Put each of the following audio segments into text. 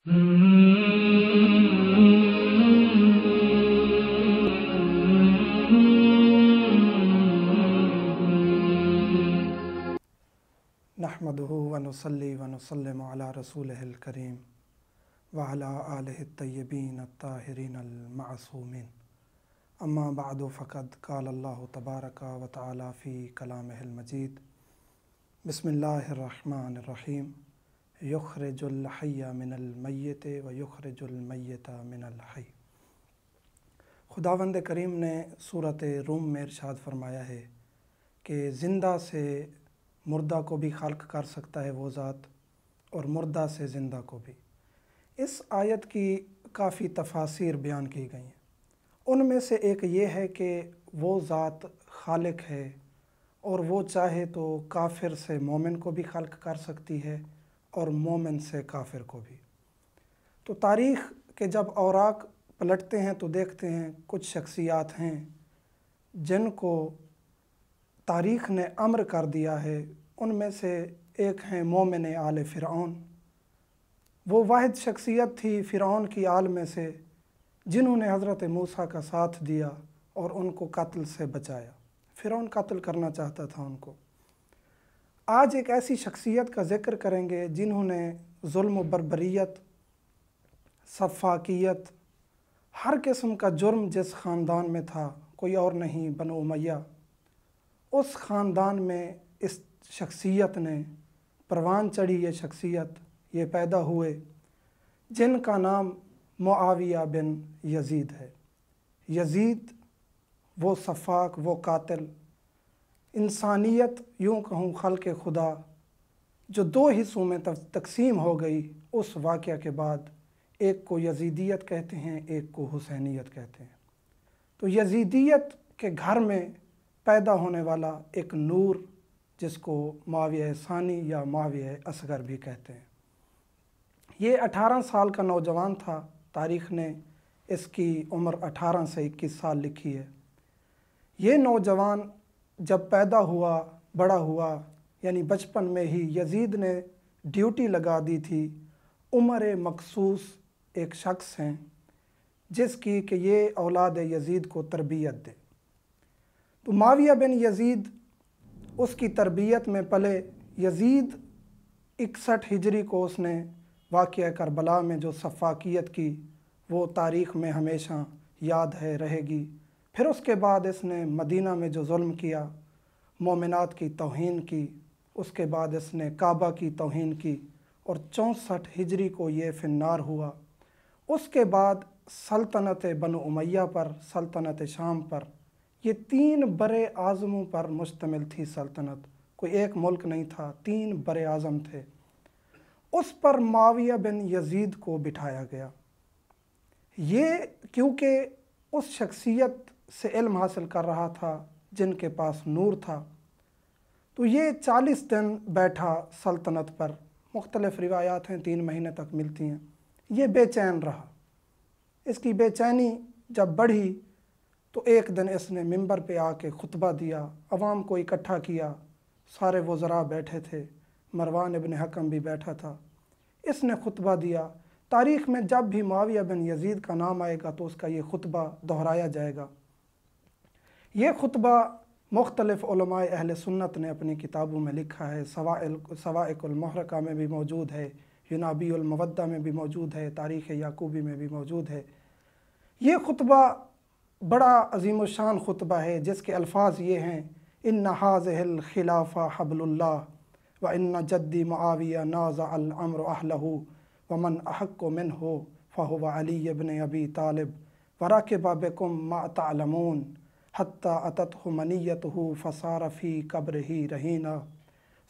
نحمدہ ونصلی ونسلم علی رسولہ الکریم وعلی آلہ الطیبین الطاہرین المعصومین اما بعد فقد قال اللہ تبارک و تعالی فی کلامہ المجید بسم اللہ الرحمن الرحیم یخرج الحی من المیت و یخرج المیت من الحی۔ خداوند کریم نے سورۃ روم میں ارشاد فرمایا ہے کہ زندہ سے مردہ کو بھی خلق کر سکتا ہے وہ ذات، اور مردہ سے زندہ کو بھی۔ اس آیت کی کافی تفاسیر بیان کی گئی ہیں۔ ان میں سے ایک یہ ہے کہ وہ ذات خالق ہے اور وہ چاہے تو کافر سے مومن کو بھی خلق کر سکتی ہے اور مومن سے کافر کو بھی۔ تو تاریخ کے جب اوراق پلٹتے ہیں تو دیکھتے ہیں کچھ شخصیات ہیں جن کو تاریخ نے امر کر دیا ہے۔ ان میں سے ایک ہیں مومن آل فرعون۔ وہ واحد شخصیت تھی فرعون کی آل میں سے جنہوں نے حضرت موسیٰ کا ساتھ دیا اور ان کو قتل سے بچایا۔ فرعون قتل کرنا چاہتا تھا ان کو۔ آج ایک ایسی شخصیت کا ذکر کریں گے جنہوں نے ظلم و بربریت، سفاکیت، ہر قسم کا جرم جس خاندان میں تھا، کوئی اور نہیں بنو امیہ، اس خاندان میں اس شخصیت نے پروان چڑھی۔ یہ شخصیت یہ پیدا ہوئے جن کا نام معاویہ بن یزید ہے۔ یزید وہ سفاک، وہ قاتل، انسانیت یوں کہوں خلق خدا جو دو حصوں میں تقسیم ہو گئی، اس واقعہ کے بعد ایک کو یزیدیت کہتے ہیں، ایک کو حسینیت کہتے ہیں۔ تو یزیدیت کے گھر میں پیدا ہونے والا ایک نور جس کو معاویہ ثانی یا معاویہ اصغر بھی کہتے ہیں۔ یہ 18 سال کا نوجوان تھا۔ تاریخ نے اس کی عمر 18 سے 21 سال لکھی ہے۔ یہ نوجوان جب پیدا ہوا، بڑا ہوا، یعنی بچپن میں ہی یزید نے ڈیوٹی لگا دی تھی۔ عمر مخصوص ایک شخص ہیں جس کی کہ یہ اولاد یزید کو تربیت دے۔ تو معاویہ بن یزید اس کی تربیت میں پلے۔ یزید 61 ہجری کو اس نے واقعہ کربلا میں جو سفاکیت کی وہ تاریخ میں ہمیشہ یاد ہے، رہے گی۔ پھر اس کے بعد اس نے مدینہ میں جو ظلم کیا، مومنات کی توہین کی، اس کے بعد اس نے کعبہ کی توہین کی، اور 64 ہجری کو یہ فی النار ہوا۔ اس کے بعد سلطنت بنو امیہ پر، سلطنت شام پر، یہ 3 برے اعظموں پر مشتمل تھی سلطنت۔ کوئی ایک ملک نہیں تھا، 3 برے اعظم تھے۔ اس پر معاویہ بن یزید کو بٹھایا گیا۔ یہ کیونکہ اس شخصیت سے علم حاصل کر رہا تھا جن کے پاس نور تھا، تو یہ 40 دن بیٹھا سلطنت پر۔ مختلف روایات ہیں، 3 مہینے تک ملتی ہیں۔ یہ بے چین رہا۔ اس کی بے چینی جب بڑھی تو ایک دن اس نے منبر پہ آ کے خطبہ دیا، عوام کو اکٹھا کیا، سارے وزراء بیٹھے تھے، مروان ابن حکم بھی بیٹھا تھا۔ اس نے خطبہ دیا۔ تاریخ میں جب بھی معاویہ بن یزید کا نام آئے گا تو اس کا یہ خطبہ دہرایا جائے گا۔ یہ خطبہ مختلف علماء اہل سنت نے اپنی کتابوں میں لکھا ہے۔ صواعق المحرقہ میں بھی موجود ہے، ینابیع المودہ میں بھی موجود ہے، تاریخ یعقوبی میں بھی موجود ہے۔ یہ خطبہ بڑا عظیم الشان خطبہ ہے جس کے الفاظ یہ ہیں: ان ھذہ الخلافہ حبل اللہ وان جدی معاویہ نازع الامر اہلہ ومن احق منہ فہو علی بن ابی طالب ورکب بکم ما تعلمون حتی اتتہ منیتہ فصار فی قبرہ رہینہ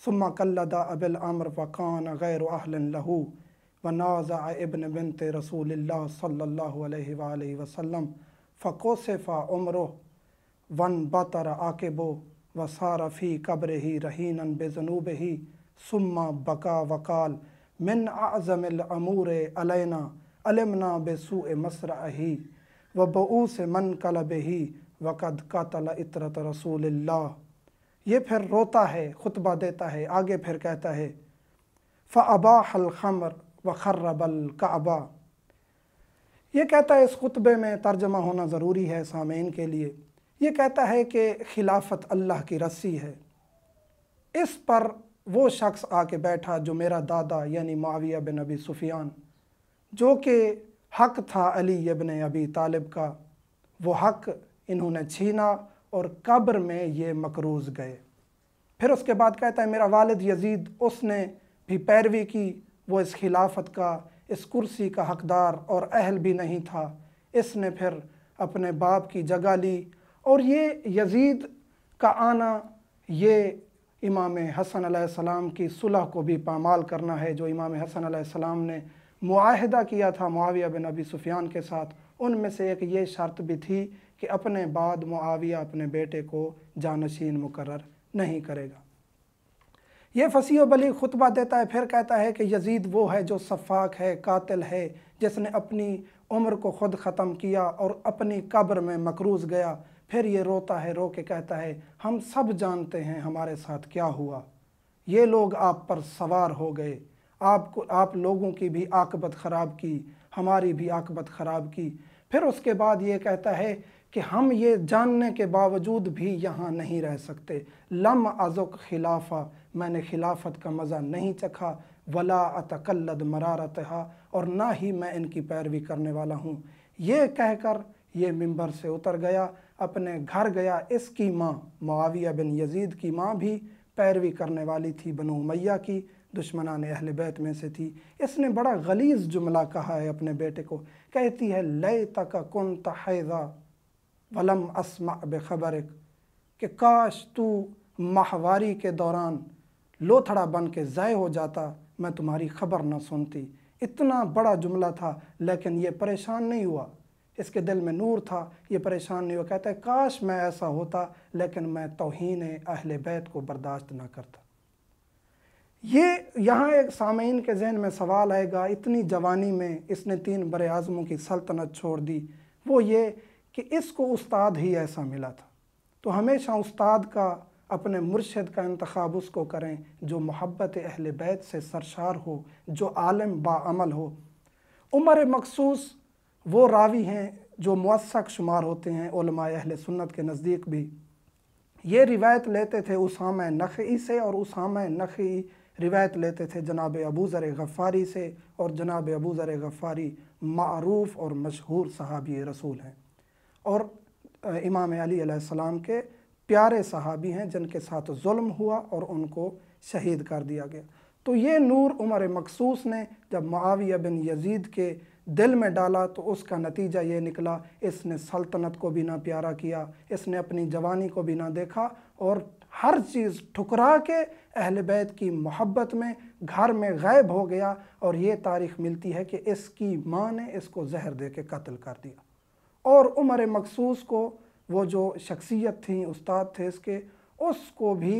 ثم قلد ابی الامر وکان غیر اہل لہ ونازع ابن بنت رسول اللہ صلی اللہ علیہ وآلہ وسلم فقوصف عمرہ وانبتر عاقبہ وصار فی قبرہ رہینا بذنوبہ ثم بکا وقال من اعظم الامور علینا علمنا بسوء مسرعہ وبؤوس منقلبہ وقد قتل عطرۃ رسول اللہ۔ یہ پھر روتا ہے، خطبہ دیتا ہے، آگے پھر کہتا ہے فَأَبَاحَ الْخَمْرَ वखर्रबल काबा। ये कहता है, इस खुतबे में तर्जमा होना ज़रूरी है सामीन के लिए। ये कहता है कि खिलाफत अल्लाह की रस्सी है, इस पर वो शख्स आके बैठा जो मेरा दादा यानी मुआविया बिन अबी सुफियान, जो कि हक़ था अली इब्न अबी तालिब का, वो हक़ इन्होंने छीना और कब्र में ये मकरूज़ गए। फिर उसके बाद कहता है, मेरा वालिद यजीद, उसने भी पैरवी की, वो इस खिलाफत का, इस कुर्सी का हकदार और अहल भी नहीं था। इसने फिर अपने बाप की जगह ली, और ये यजीद का आना ये इमाम हसन अलैहिस्सलाम की सुलह को भी पामाल करना है। जो इमाम हसन अलैहिस्सलाम ने मुआहिदा किया था मुआविया बिन अबी सुफियान के साथ, उनमें से एक ये शर्त भी थी कि अपने बाद मुआविया अपने बेटे को जानशीन मुकर्रर नहीं करेगा। ये फसीह व बलीग खुतबा देता है। फिर कहता है कि यजीद वो है जो सफ़ाक है, कातिल है, जिसने अपनी उम्र को ख़ुद ख़त्म किया और अपनी कब्र में मकरूज़ गया। फिर ये रोता है, रो के कहता है, हम सब जानते हैं हमारे साथ क्या हुआ, ये लोग आप पर सवार हो गए, आप लोगों की भी आकबत ख़राब की, हमारी भी आकबत ख़राब की। फिर उसके बाद ये कहता है कि हम ये जानने के बावजूद भी यहाँ नहीं रह सकते। लम अज़ुक़ खिलाफ़ा, मैंने खिलाफत का मज़ा नहीं चखा, वला अतकल्लद मरारतहा, और ना ही मैं इनकी पैरवी करने वाला हूँ। ये कहकर ये मिंबर से उतर गया, अपने घर गया। इसकी माँ मुआविया बिन यजीद की माँ भी पैरवी करने वाली थी, बनु उमैया की, दुश्मनान अहले बैत में से थी। इसने बड़ा गलीज़ जुमला कहा है अपने बेटे को। कहती है, लैतक कुन्त हैज़ा वलम अस्मा बेखबरिक, कि काश तू माहवारी के दौरान लोथड़ा बन के ज़ाय हो जाता, मैं तुम्हारी खबर न सुनती। इतना बड़ा जुमला था, लेकिन ये परेशान नहीं हुआ, इसके दिल में नूर था, ये परेशान नहीं हुआ। कहता है, काश मैं ऐसा होता, लेकिन मैं तौहीन अहले बैत को बर्दाश्त ना करता। ये यहाँ एक सामीन के जहन में सवाल आएगा, इतनी जवानी में इसने 3 बड़े आज़मों की सल्तनत छोड़ दी, वो ये कि इसको उस्ताद ही ऐसा मिला था। तो हमेशा उस्ताद का, अपने मुर्शिद का इंतखाब उसको करें जो मोहब्बत अहले बैत से सरशार हो, जो आलिम बाअमल हो। उमर मखसूस वो रावी हैं जो मुअस्सक शुमार होते हैं उलमाए अहले सुन्नत के नज़दीक भी। ये रिवायत लेते थे उसामा नख़ई से, और उसामा नख़ई रिवायत लेते थे जनाब अबू ज़र गफ़ारी से, और जनाब अबू ज़र गफ़ारी मारूफ़ और मशहूर सहाबी रसूल हैं, और इमाम अली अलैहिस्सलाम के प्यारे सहाबी हैं जिनके साथ जुल्म हुआ और उनको शहीद कर दिया गया। तो ये नूर उमर मखसूस ने जब मुआविया बिन यजीद के दिल में डाला, तो उसका नतीजा ये निकला, इसने सल्तनत को भी ना प्यारा किया, इसने अपनी जवानी को भी ना देखा, और हर चीज़ ठुकरा के अहले बैत की मोहब्बत में घर में गायब हो गया। और ये तारीख़ मिलती है कि इसकी माँ ने इसको जहर दे के कत्ल कर दिया। और उमर मखसूस को, वो जो शख्सियत थी, उस्ताद थे इसके, उसको भी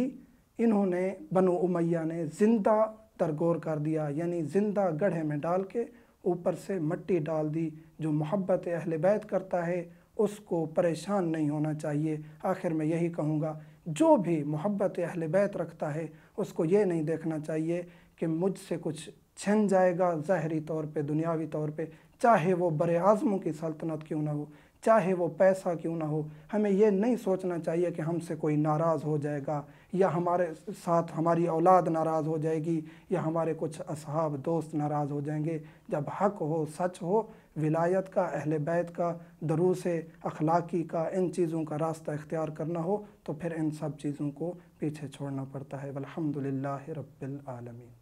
इन्होंने, बनु उमैया ने ज़िंदा तरगोर कर दिया, यानी ज़िंदा गड्ढे में डाल के ऊपर से मिट्टी डाल दी। जो मोहब्बत अहले बैत करता है उसको परेशान नहीं होना चाहिए। आखिर में यही कहूँगा, जो भी मोहब्बत अहले बैत रखता है उसको ये नहीं देखना चाहिए कि मुझसे कुछ छिन जाएगा ज़ाहरी तौर पे, दुनियावी तौर पे, चाहे वो बड़े आज़मों की सल्तनत क्यों ना हो, चाहे वो पैसा क्यों ना हो। हमें ये नहीं सोचना चाहिए कि हमसे कोई नाराज़ हो जाएगा, या हमारे साथ हमारी औलाद नाराज़ हो जाएगी, या हमारे कुछ असहाब दोस्त नाराज़ हो जाएंगे। जब हक़ हो, सच हो, विलायत का, अहले बैत का, दरूस अखलाकी का, इन चीज़ों का रास्ता इख्तियार करना हो, तो फिर इन सब चीज़ों को पीछे छोड़ना पड़ता है। वल्हम्दुलिल्लाहि रब्बिल आलमीन।